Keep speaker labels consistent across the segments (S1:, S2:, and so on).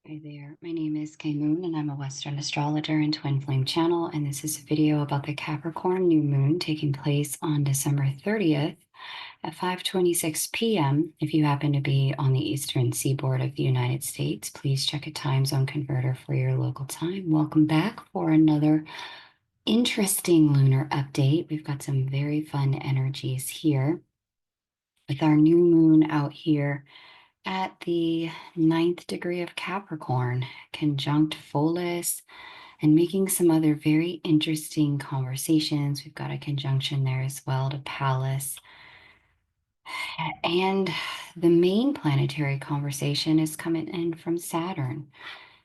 S1: Hi there, my name is Kay Moon and I'm a Western astrologer and twin flame channel, and this is a video about the Capricorn New Moon taking place on December 30th at 5:26 p.m. If you happen to be on the eastern seaboard of the United States, please check a time zone converter for your local time. Welcome back for another interesting lunar update. We've got some very fun energies here with our new moon out here at the ninth degree of Capricorn, conjunct Pholus, and making some other very interesting conversations. We've got a conjunction there as well to Pallas. And the main planetary conversation is coming in from Saturn.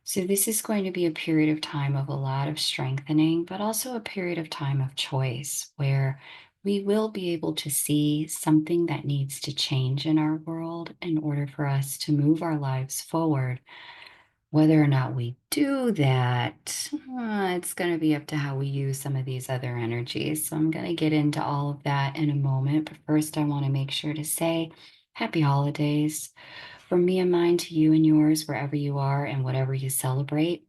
S1: So this is going to be a period of time of a lot of strengthening, but also a period of time of choice where we will be able to see something that needs to change in our world in order for us to move our lives forward. Whether or not we do that, it's going to be up to how we use some of these other energies. So I'm going to get into all of that in a moment. But first, I want to make sure to say happy holidays from me and mine to you and yours, wherever you are and whatever you celebrate.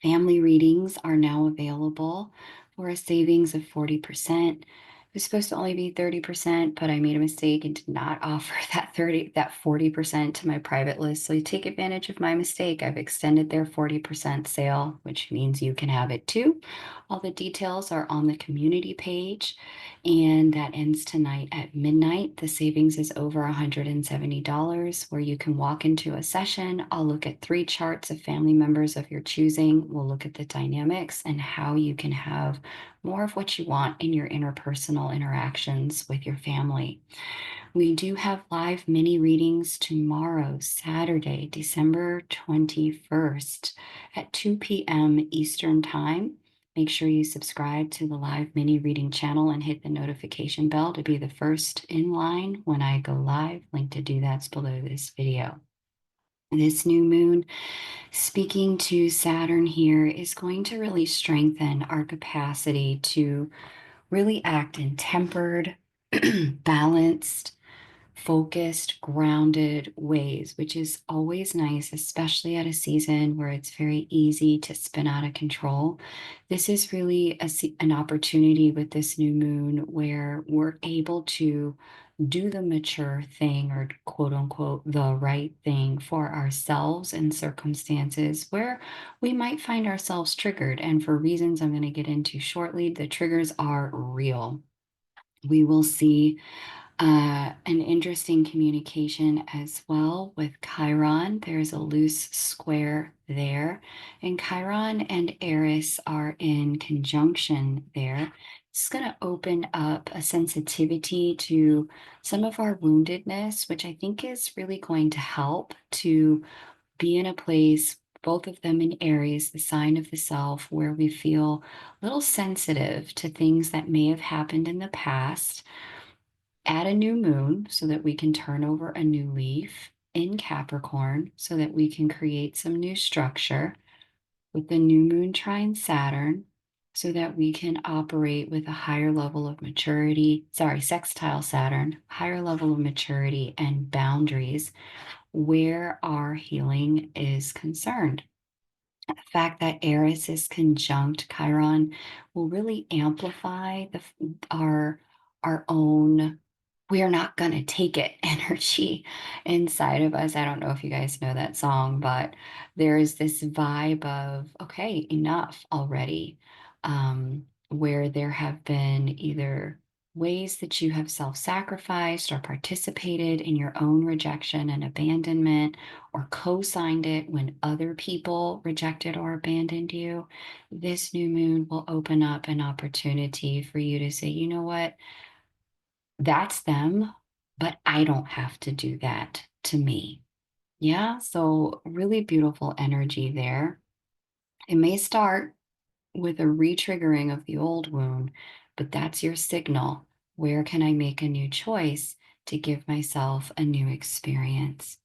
S1: Family readings are now available for a savings of 40%. It was supposed to only be 30%, but I made a mistake and did not offer that 40% to my private list. So you take advantage of my mistake. I've extended their 40% sale, which means you can have it too. All the details are on the community page, and that ends tonight at midnight. The savings is over $170, where you can walk into a session. I'll look at 3 charts of family members of your choosing. We'll look at the dynamics and how you can have more of what you want in your interpersonal interactions with your family. We do have live mini readings tomorrow, Saturday, December 21st at 2 p.m. Eastern Time. Make sure you subscribe to the live mini reading channel and hit the notification bell to be the first in line when I go live. Link to do that's below this video. This new moon, speaking to Saturn here, is going to really strengthen our capacity to really act in tempered, balanced, focused, grounded ways, which is always nice, especially at a season where it's very easy to spin out of control. This is really an opportunity with this new moon where we're able to do the mature thing, or quote unquote, the right thing for ourselves in circumstances where we might find ourselves triggered. And for reasons I'm going to get into shortly, the triggers are real. We will see an interesting communication as well with Chiron. There's a loose square there, and Chiron and Eris are in conjunction there. It's going to open up a sensitivity to some of our woundedness, which I think is really going to help to be in a place, both of them in Aries, the sign of the self, where we feel a little sensitive to things that may have happened in the past at a new moon so that we can turn over a new leaf in Capricorn so that we can create some new structure with the new moon trine Saturn so that we can operate with a higher level of maturity, sextile Saturn, higher level of maturity and boundaries where our healing is concerned. The fact that Eris is conjunct Chiron will really amplify our own "we're not going to take it" energy inside of us. I don't know if you guys know that song, but there's this vibe of, okay, enough already, where there have been either ways that you have self-sacrificed or participated in your own rejection and abandonment, or co-signed it when other people rejected or abandoned you. This new moon will open up an opportunity for you to say, you know what? That's them, but I don't have to do that to me. Yeah, so really beautiful energy there. It may start with a re-triggering of the old wound, but that's your signal. Where can I make a new choice to give myself a new experience?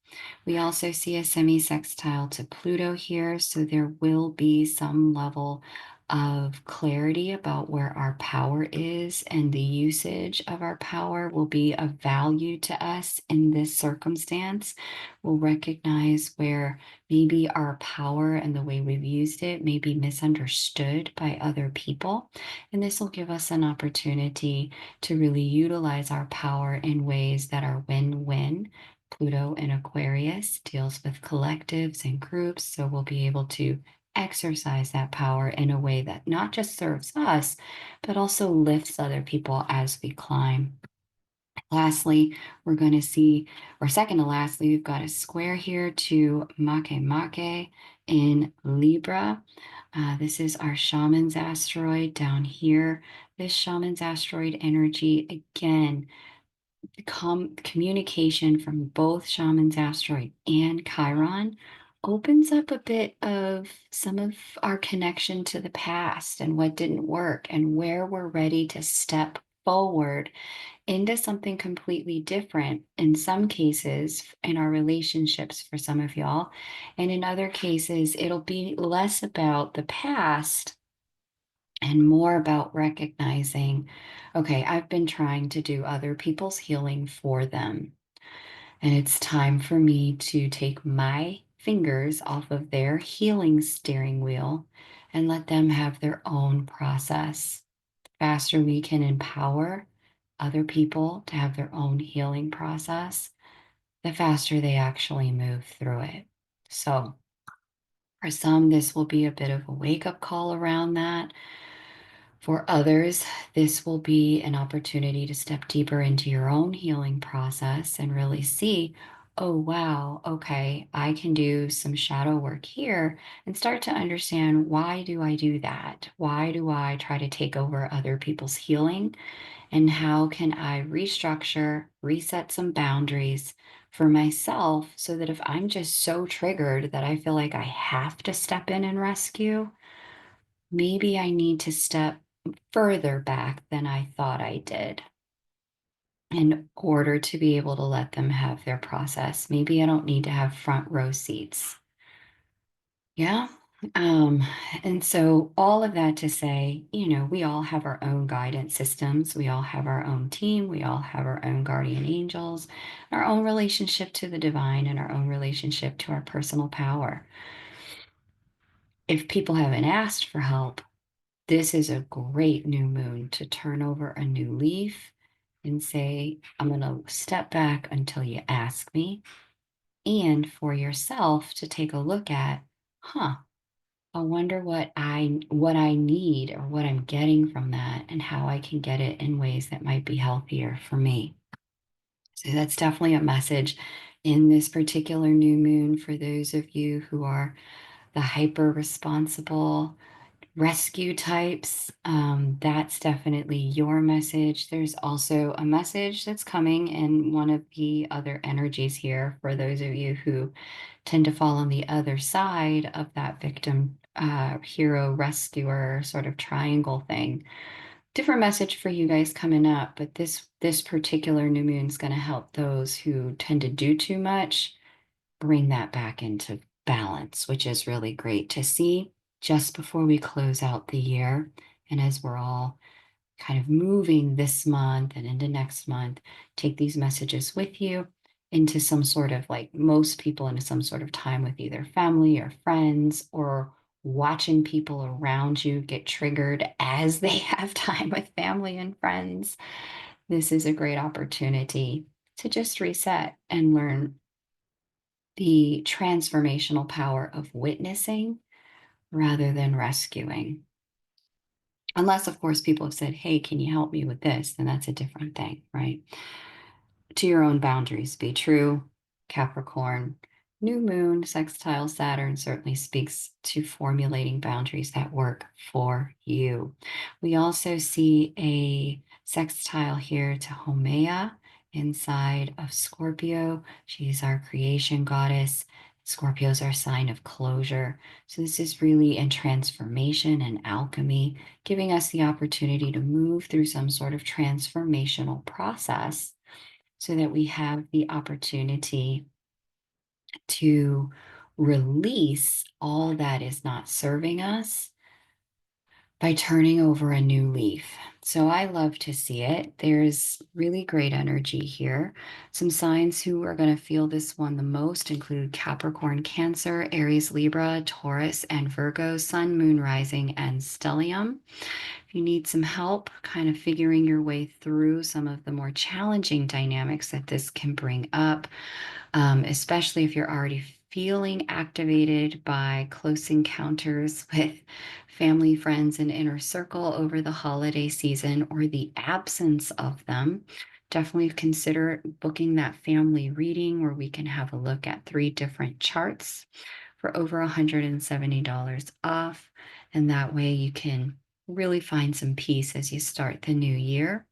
S1: We also see a semi-sextile to Pluto here, so there will be some level of clarity about where our power is, and the usage of our power will be of value to us in this circumstance. We'll recognize where maybe our power and the way we've used it may be misunderstood by other people. And this will give us an opportunity to really utilize our power in ways that are win-win. Pluto in Aquarius deals with collectives and groups, so we'll be able to exercise that power in a way that not just serves us, but also lifts other people as we climb. Lastly, we're going to see, or second to lastly, we've got a square here to Makemake in Libra. This is our shaman's asteroid down here. This shaman's asteroid energy, again, communication from both shaman's asteroid and Chiron opens up a bit of some of our connection to the past and what didn't work, and where we're ready to step forward into something completely different, in some cases in our relationships for some of y'all, and in other cases it'll be less about the past and more about recognizing, okay, I've been trying to do other people's healing for them, and it's time for me to take my fingers off of their healing steering wheel and let them have their own process. The faster we can empower other people to have their own healing process, the faster they actually move through it. So, for some, this will be a bit of a wake up call around that. For others, this will be an opportunity to step deeper into your own healing process and really see, oh, wow, okay, I can do some shadow work here and start to understand, why do I do that? Why do I try to take over other people's healing? And how can I restructure, reset some boundaries for myself so that if I'm just so triggered that I feel like I have to step in and rescue, maybe I need to step further back than I thought I did in order to be able to let them have their process. Maybe I don't need to have front row seats. Yeah. Um, and so all of that to say, we all have our own guidance systems. We all have our own team. We all have our own guardian angels, our own relationship to the divine, and our own relationship to our personal power. If people haven't asked for help, this is a great new moon to turn over a new leaf and say, I'm going to step back until you ask me. And for yourself to take a look at, I wonder what I need, or what I'm getting from that, and how I can get it in ways that might be healthier for me. So that's definitely a message in this particular new moon for those of you who are the hyper responsible rescue types. That's definitely your message. There's also a message that's coming in one of the other energies here for those of you who tend to fall on the other side of that victim, hero, rescuer sort of triangle thing. Different message for you guys coming up, but this particular new moon is going to help those who tend to do too much bring that back into balance, which is really great to see just before we close out the year. And as we're all kind of moving this month and into next month, take these messages with you into some sort of, like most people, into some sort of time with either family or friends, or watching people around you get triggered as they have time with family and friends. This is a great opportunity to just reset and learn the transformational power of witnessing rather than rescuing. Unless, of course, people have said, hey, can you help me with this? Then that's a different thing, right? To your own boundaries, be true. Capricorn, new moon, sextile Saturn certainly speaks to formulating boundaries that work for you. We also see a sextile here to Haumea inside of Scorpio. She's our creation goddess. Scorpio's our sign of closure. So this is really in transformation and alchemy, giving us the opportunity to move through some sort of transformational process so that we have the opportunity to release all that is not serving us by turning over a new leaf. So I love to see it. There's really great energy here. Some signs who are going to feel this one the most include Capricorn, Cancer, Aries, Libra, Taurus, and Virgo, Sun, Moon, Rising, and Stellium. If you need some help kind of figuring your way through some of the more challenging dynamics that this can bring up, especially if you're already feeling activated by close encounters with family, friends, and inner circle over the holiday season or the absence of them. Definitely consider booking that family reading where we can have a look at 3 different charts for over $170 off. And that way you can really find some peace as you start the new year.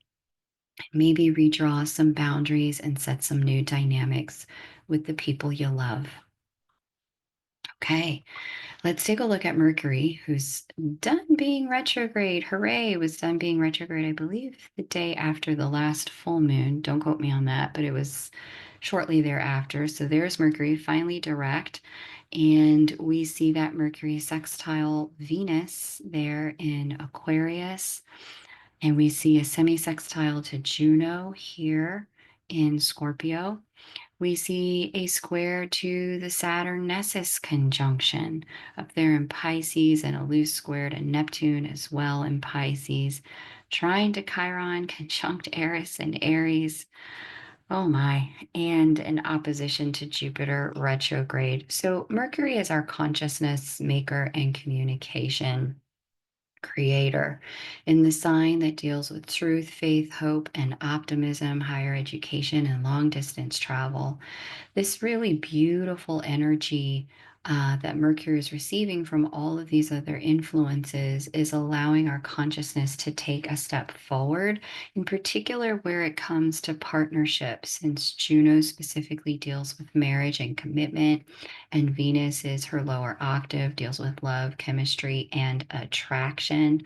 S1: Maybe redraw some boundaries and set some new dynamics with the people you love. Okay, let's take a look at Mercury, who's done being retrograde. Hooray, it was done being retrograde, I believe, the day after the last full moon. Don't quote me on that, but it was shortly thereafter. So there's Mercury finally direct. And we see that Mercury sextile Venus there in Aquarius. And we see a semi-sextile to Juno here in Scorpio. We see a square to the Saturn Nessus conjunction up there in Pisces, and a loose square to Neptune as well in Pisces, trine to Chiron, conjunct Eris and Aries. Oh my, and an opposition to Jupiter retrograde. So Mercury is our consciousness maker and communication creator in the sign that deals with truth, faith, hope, and optimism, higher education, and long distance travel. This really beautiful energy that Mercury is receiving from all of these other influences is allowing our consciousness to take a step forward, in particular where it comes to partnerships, since Juno specifically deals with marriage and commitment, and Venus is her lower octave, deals with love, chemistry, and attraction.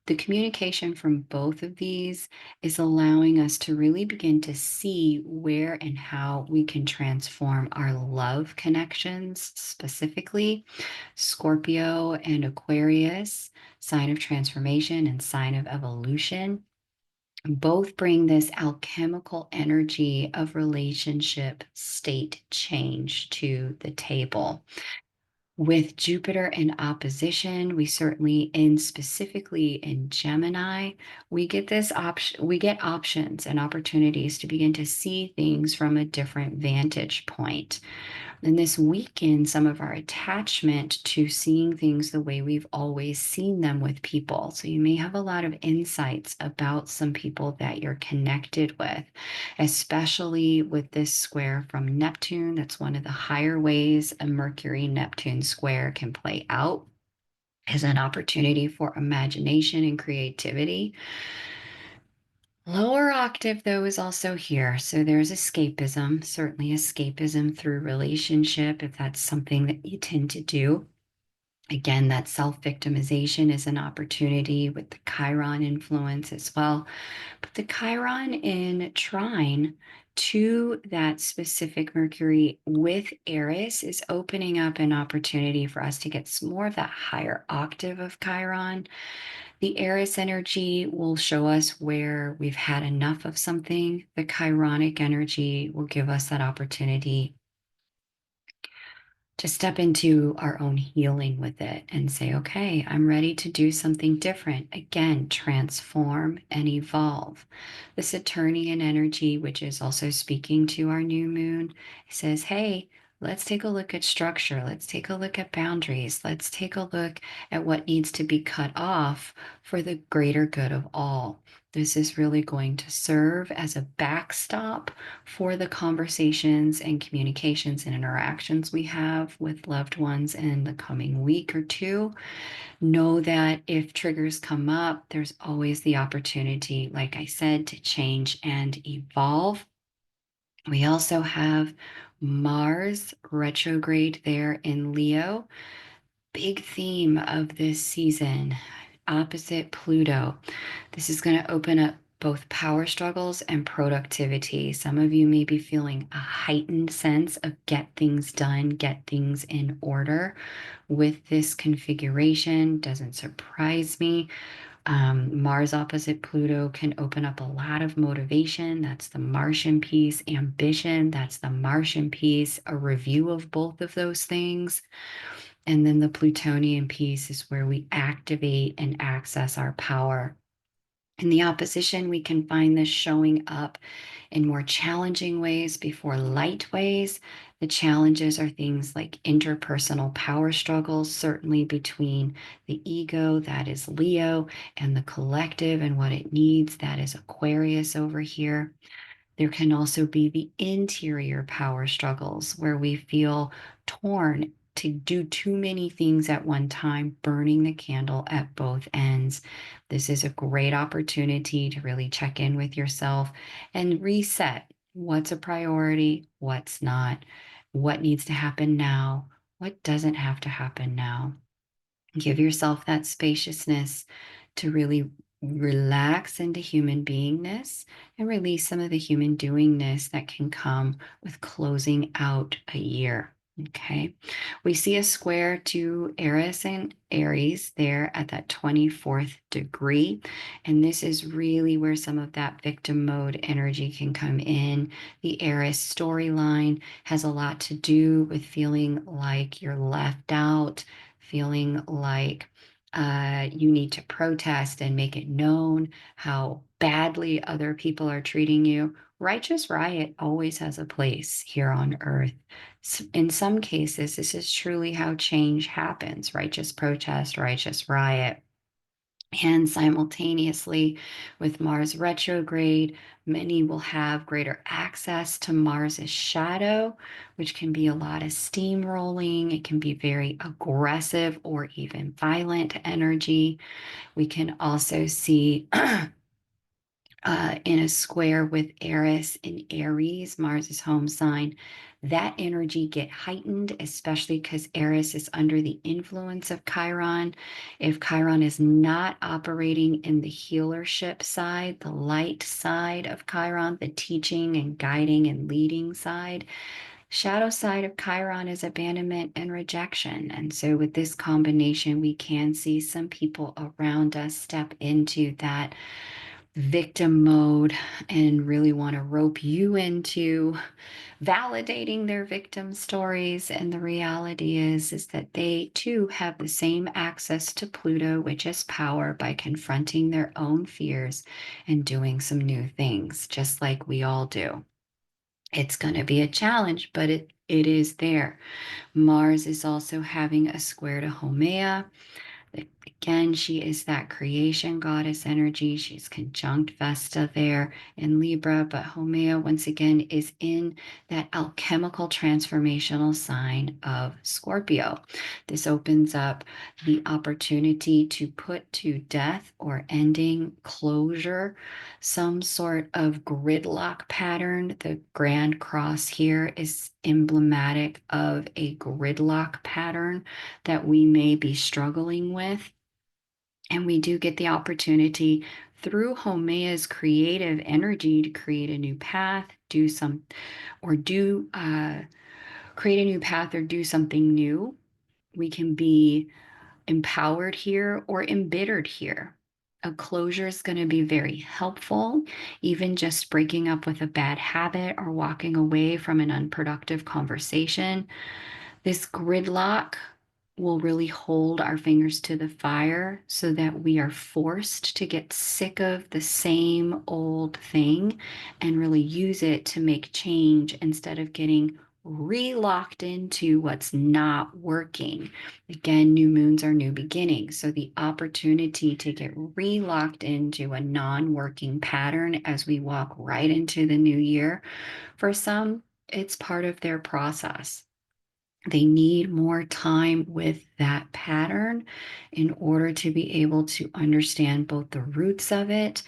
S1: The communication from both of these is allowing us to really begin to see where and how we can transform our love connections, specifically Scorpio and Aquarius, sign of transformation and sign of evolution. Both bring this alchemical energy of relationship state change to the table. With Jupiter in opposition, we certainly in specifically in Gemini, we get options and opportunities to begin to see things from a different vantage point. And this weakens some of our attachment to seeing things the way we've always seen them with people. So you may have a lot of insights about some people that you're connected with, especially with this square from Neptune. That's one of the higher ways a Mercury Neptune square can play out, as an opportunity for imagination and creativity. Lower octave, though, is also here. So there's escapism, certainly escapism through relationship, if that's something that you tend to do. Again, that self-victimization is an opportunity with the Chiron influence as well. But the Chiron in trine to that specific Mercury with Eris is opening up an opportunity for us to get more of that higher octave of Chiron. The Eris energy will show us where we've had enough of something. The Chironic energy will give us that opportunity to step into our own healing with it and say, okay, I'm ready to do something different. Again, transform and evolve. The Saturnian energy, which is also speaking to our new moon, says, hey, let's take a look at structure. Let's take a look at boundaries. Let's take a look at what needs to be cut off for the greater good of all. This is really going to serve as a backstop for the conversations and communications and interactions we have with loved ones in the coming week or two. Know that if triggers come up, there's always the opportunity, like I said, to change and evolve. We also have Mars retrograde there in Leo. Big theme of this season, opposite Pluto. This is going to open up both power struggles and productivity. Some of you may be feeling a heightened sense of get things done, get things in order with this configuration. Doesn't surprise me. Mars opposite Pluto can open up a lot of motivation. That's the Martian piece. Ambition, that's the Martian piece. A review of both of those things. And then the Plutonian piece is where we activate and access our power. In the opposition, we can find this showing up in more challenging ways before light ways. The challenges are things like interpersonal power struggles, certainly between the ego, that is Leo, and the collective and what it needs, that is Aquarius over here. There can also be the interior power struggles where we feel torn to do too many things at one time, burning the candle at both ends. This is a great opportunity to really check in with yourself and reset what's a priority, what's not, what needs to happen now, what doesn't have to happen now. Give yourself that spaciousness to really relax into human beingness and release some of the human doingness that can come with closing out a year. Okay. We see a square to Eris and Aries there at that 24th degree. And this is really where some of that victim mode energy can come in. The Eris storyline has a lot to do with feeling like you're left out, feeling like you need to protest and make it known how badly other people are treating you. Righteous riot always has a place here on earth. In some cases, this is truly how change happens: righteous protest, righteous riot. And simultaneously, with Mars retrograde, many will have greater access to Mars's shadow, which can be a lot of steamrolling. It can be very aggressive or even violent energy. We can also see in a square with Eris in Aries, Mars's home sign, that energy get heightened, especially because Eris is under the influence of Chiron. If Chiron is not operating in the healership side, the light side of Chiron, the teaching and guiding and leading side, shadow side of Chiron is abandonment and rejection. And so with this combination, we can see some people around us step into that victim mode and really want to rope you into validating their victim stories. And the reality is that they too have the same access to Pluto, which is power, by confronting their own fears and doing some new things, just like we all do. It's going to be a challenge, but it is there. Mars is also having a square to Haumea. Again, she is that creation goddess energy. She's conjunct Vesta there in Libra, but Haumea, once again, is in that alchemical transformational sign of Scorpio. This opens up the opportunity to put to death or ending, closure, some sort of gridlock pattern. The Grand Cross here is emblematic of a gridlock pattern that we may be struggling with. And we do get the opportunity through Homea's creative energy to create a new path, create a new path or do something new. We can be empowered here or embittered here. A closure is going to be very helpful, even just breaking up with a bad habit or walking away from an unproductive conversation. This gridlock will really hold our fingers to the fire so that we are forced to get sick of the same old thing and really use it to make change instead of getting re-locked into what's not working. Again, new moons are new beginnings. So the opportunity to get re-locked into a non-working pattern as we walk right into the new year, for some, it's part of their process. They need more time with that pattern in order to be able to understand both the roots of it,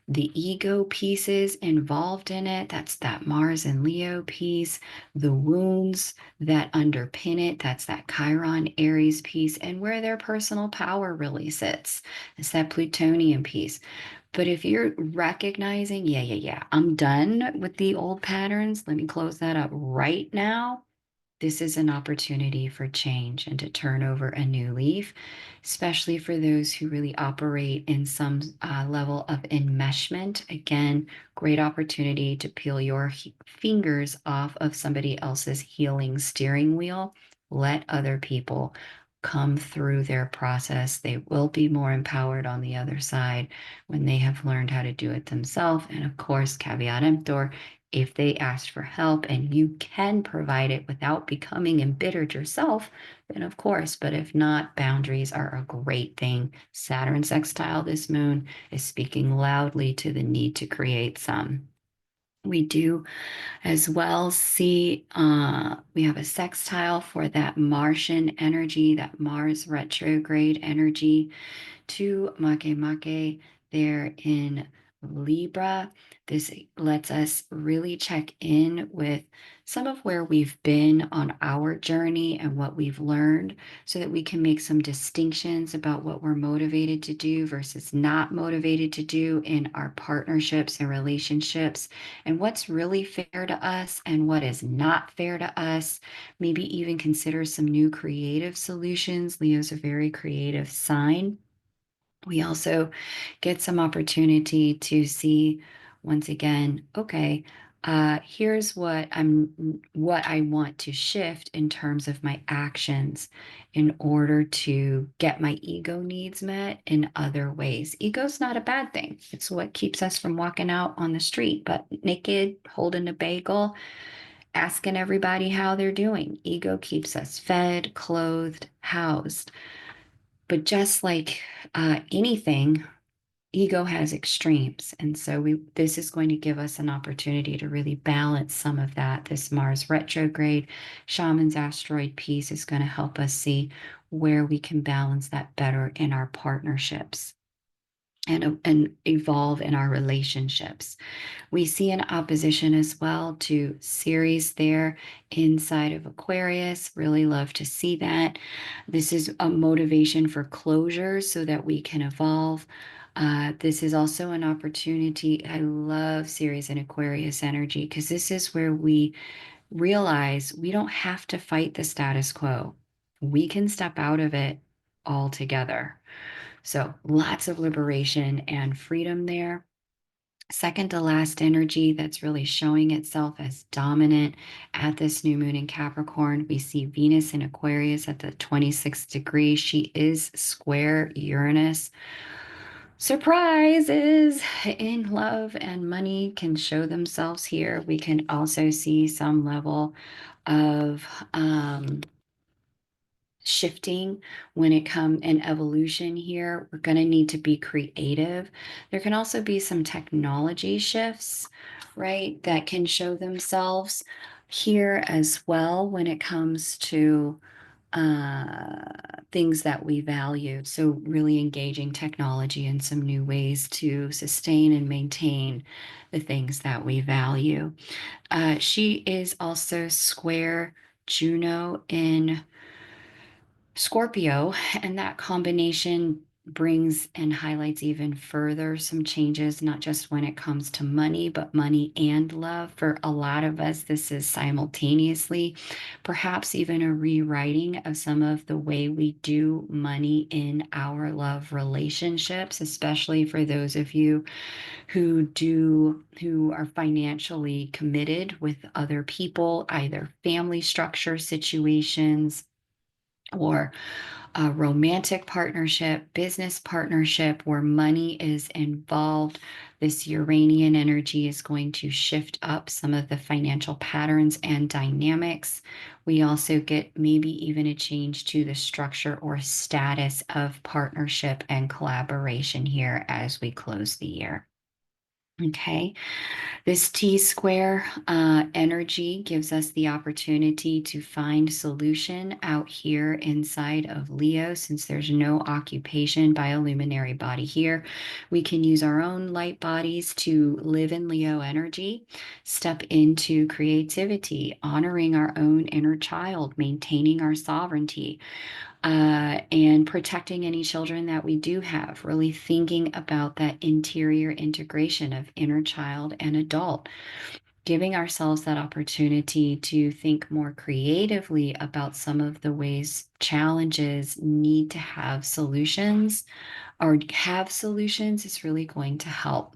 S1: the ego pieces involved in it. That's that Mars and Leo piece, the wounds that underpin it. That's that Chiron Aries piece, and where their personal power really sits. It's that Plutonian piece. But if you're recognizing, yeah, I'm done with the old patterns, let me close that up right now. This is an opportunity for change and to turn over a new leaf, especially for those who really operate in some level of enmeshment. Again, great opportunity to peel your fingers off of somebody else's healing steering wheel. Let other people come through their process. They will be more empowered on the other side when they have learned how to do it themselves. And of course, caveat emptor, if they asked for help and you can provide it without becoming embittered yourself, then of course, but if not, boundaries are a great thing. Saturn sextile this moon is speaking loudly to the need to create some. We do as well see we have a sextile for that Martian energy, that Mars retrograde energy to Makemake there in Libra. This lets us really check in with some of where we've been on our journey and what we've learned so that we can make some distinctions about what we're motivated to do versus not motivated to do in our partnerships and relationships, and what's really fair to us and what is not fair to us. Maybe even consider some new creative solutions. Leo's a very creative sign. We also get some opportunity to see once again, okay, here's what I want to shift in terms of my actions in order to get my ego needs met in other ways. Ego's not a bad thing. It's what keeps us from walking out on the street, but naked, holding a bagel, asking everybody how they're doing. Ego keeps us fed, clothed, housed. But just like anything, ego has extremes. And so this is going to give us an opportunity to really balance some of that. This Mars retrograde, Shaman's asteroid piece is going to help us see where we can balance that better in our partnerships and evolve in our relationships. We see an opposition as well to Ceres there inside of Aquarius. Really love to see that. This is a motivation for closure so that we can evolve. This is also an opportunity. I love Ceres and Aquarius energy because this is where we realize we don't have to fight the status quo. We can step out of it altogether. So lots of liberation and freedom there. Second to last energy that's really showing itself as dominant at this new moon in Capricorn. We see Venus in Aquarius at the 26th degree. She is square Uranus. Surprises in love and money can show themselves here. We can also see some level of shifting when it comes in evolution here. We're going to need to be creative. There can also be some technology shifts, right, that can show themselves here as well when it comes to things that we value. So really engaging technology in some new ways to sustain and maintain the things that we value. She is also square Juno in Scorpio, and that combination brings and highlights even further some changes, not just when it comes to money, but money and love. For a lot of us, this is simultaneously, perhaps even a rewriting of some of the way we do money in our love relationships, especially for those of you who are financially committed with other people, either family structure situations or a romantic partnership, business partnership where money is involved. This Uranian energy is going to shift up some of the financial patterns and dynamics. We also get maybe even a change to the structure or status of partnership and collaboration here as we close the year. Okay. This T square energy gives us the opportunity to find solution out here inside of Leo. Since there's no occupation by a luminary body here, we can use our own light bodies to live in Leo energy, step into creativity, honoring our own inner child, maintaining our sovereignty. and protecting any children that we do have, really thinking about that interior integration of inner child and adult, giving ourselves that opportunity to think more creatively about some of the ways challenges need to have solutions or have solutions is really going to help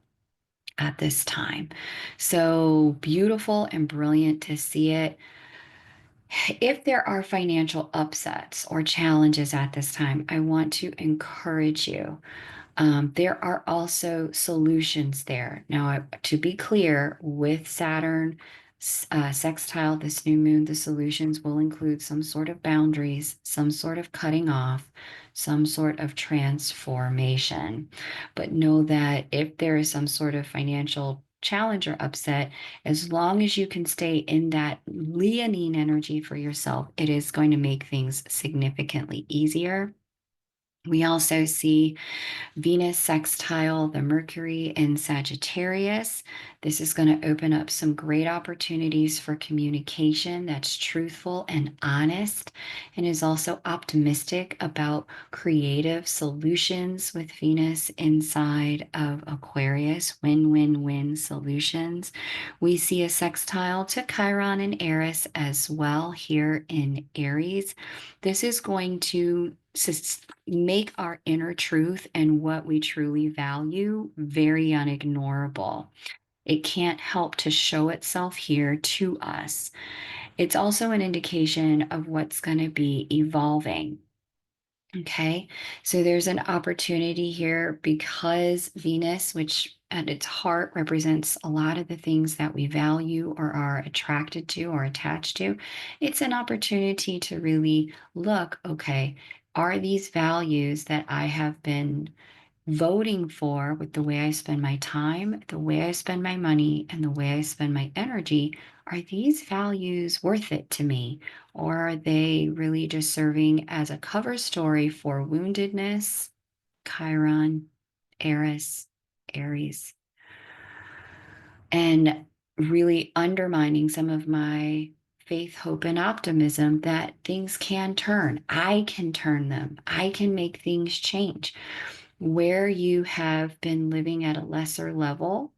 S1: at this time. So beautiful and brilliant to see it. If there are financial upsets or challenges at this time, I want to encourage you. There are also solutions there. Now, to be clear, with Saturn sextile this new moon, the solutions will include some sort of boundaries, some sort of cutting off, some sort of transformation. But know that if there is some sort of financial challenge or upset, as long as you can stay in that leonine energy for yourself, it is going to make things significantly easier. We also see Venus sextile the Mercury in Sagittarius. This is going to open up some great opportunities for communication that's truthful and honest, and is also optimistic about creative solutions with Venus inside of Aquarius, win-win-win solutions. We see a sextile to Chiron and Eris as well here in Aries. This is going to make our inner truth and what we truly value very unignorable. It can't help to show itself here to us. It's also an indication of what's going to be evolving. Okay, so there's an opportunity here because Venus, which at its heart represents a lot of the things that we value or are attracted to or attached to, it's an opportunity to really look, okay, are these values that I have been voting for with the way I spend my time, the way I spend my money, and the way I spend my energy, are these values worth it to me? Or are they really just serving as a cover story for woundedness, Chiron, Eris, Aries, and really undermining some of my faith, hope, and optimism that things can turn. I can turn them. I can make things change. Where you have been living at a lesser level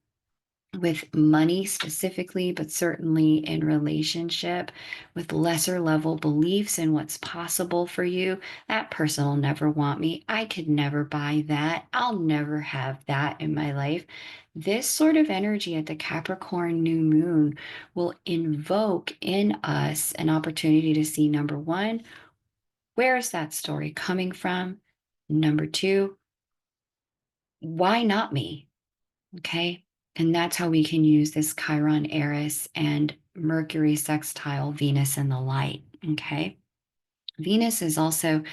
S1: with money specifically, but certainly in relationship with lesser level beliefs in what's possible for you, that person will never want me. I could never buy that. I'll never have that in my life. This sort of energy at the Capricorn new moon will invoke in us an opportunity to see number one, where is that story coming from? Number two, why not me? Okay. And that's how we can use this Chiron Eris and Mercury sextile Venus in the light. Okay. Venus is also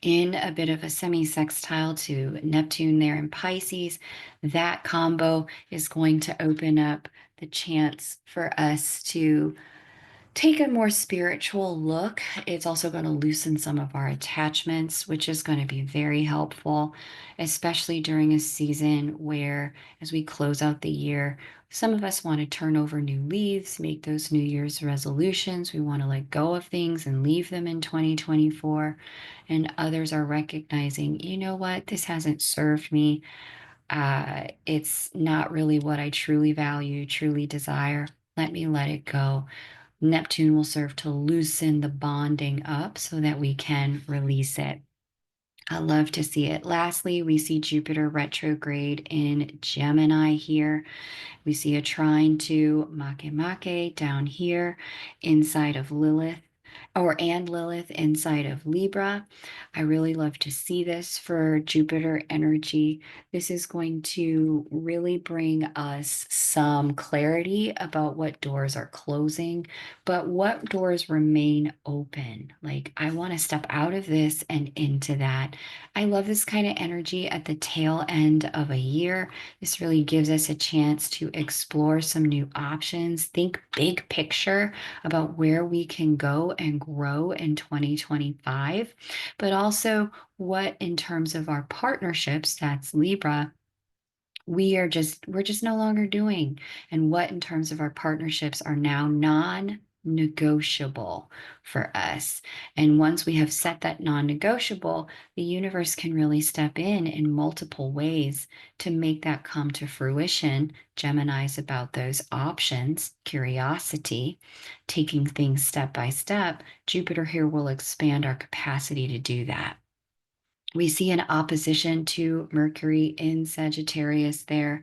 S1: in a bit of a semi sextile to Neptune there in Pisces. That combo is going to open up the chance for us to take a more spiritual look. It's also going to loosen some of our attachments, which is going to be very helpful, especially during a season where, as we close out the year, some of us want to turn over new leaves, make those New Year's resolutions. We want to let go of things and leave them in 2024. And others are recognizing, you know what, this hasn't served me. It's not really what I truly value, truly desire. Let me let it go. Neptune will serve to loosen the bonding up so that we can release it. I love to see it. Lastly, we see Jupiter retrograde in Gemini here. We see a trine to Makemake down here inside of Lilith, and Lilith inside of Libra. I really love to see this for Jupiter energy. This is going to really bring us some clarity about what doors are closing, but what doors remain open. Like, I want to step out of this and into that. I love this kind of energy at the tail end of a year. This really gives us a chance to explore some new options, think big picture about where we can go and grow in 2025, but also what in terms of our partnerships, that's Libra, we're just no longer doing, and what in terms of our partnerships are now non-negotiable for us. And once we have set that non-negotiable, the universe can really step in multiple ways to make that come to fruition. Gemini's about those options, curiosity, taking things step by step. Jupiter here will expand our capacity to do that. We see an opposition to Mercury in Sagittarius there.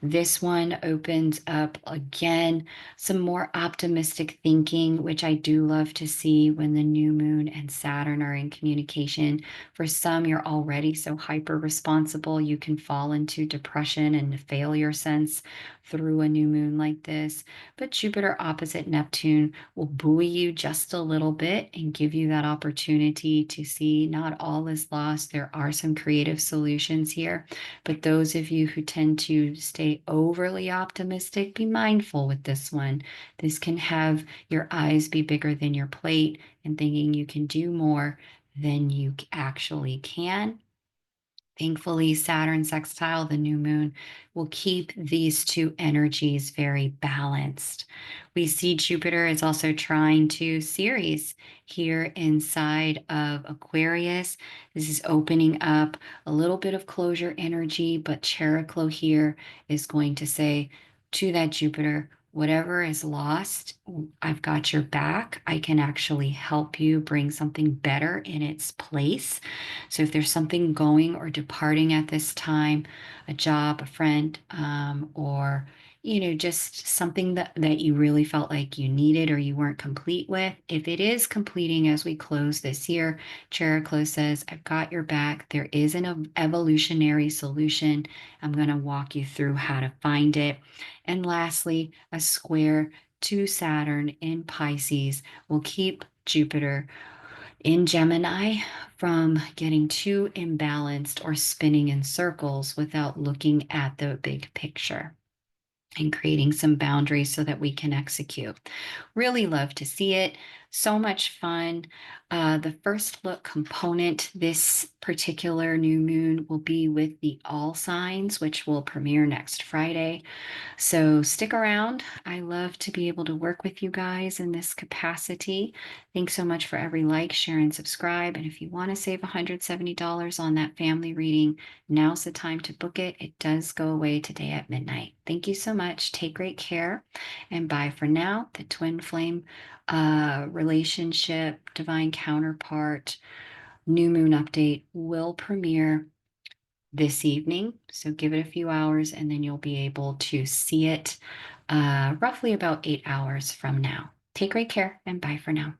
S1: This one opens up again some more optimistic thinking, which I do love to see when the new moon and Saturn are in communication. For some, you're already so hyper responsible, you can fall into depression and the failure sense through a new moon like this. But Jupiter opposite Neptune will buoy you just a little bit and give you that opportunity to see not all is lost. There are some creative solutions here. But those of you who tend to stay overly optimistic, be mindful with this one. This can have your eyes be bigger than your plate and thinking you can do more than you actually can. Thankfully, Saturn sextile the new moon will keep these two energies very balanced. We see Jupiter is also trying to Ceres here inside of Aquarius. This is opening up a little bit of closure energy, but Chariklo here is going to say to that Jupiter, whatever is lost, I've got your back. I can actually help you bring something better in its place. So if there's something going or departing at this time, a job, a friend, or just something that you really felt like you needed or you weren't complete with. If it is completing as we close this year, Chariklo says, I've got your back. There is an evolutionary solution. I'm going to walk you through how to find it. And lastly, a square to Saturn in Pisces will keep Jupiter in Gemini from getting too imbalanced or spinning in circles without looking at the big picture and creating some boundaries so that we can execute. Really love to see it. So much fun. The first look component this particular new moon will be with the all signs, which will premiere next Friday. So stick around. I love to be able to work with you guys in this capacity. Thanks so much for every like, share, and subscribe. And if you want to save $170 on that family reading, now's the time to book it. It does go away today at midnight. Thank you so much. Take great care. And bye for now. The twin flame relationship, divine counterpart, new moon update will premiere this evening. So give it a few hours and then you'll be able to see it roughly about 8 hours from now. Take great care and bye for now.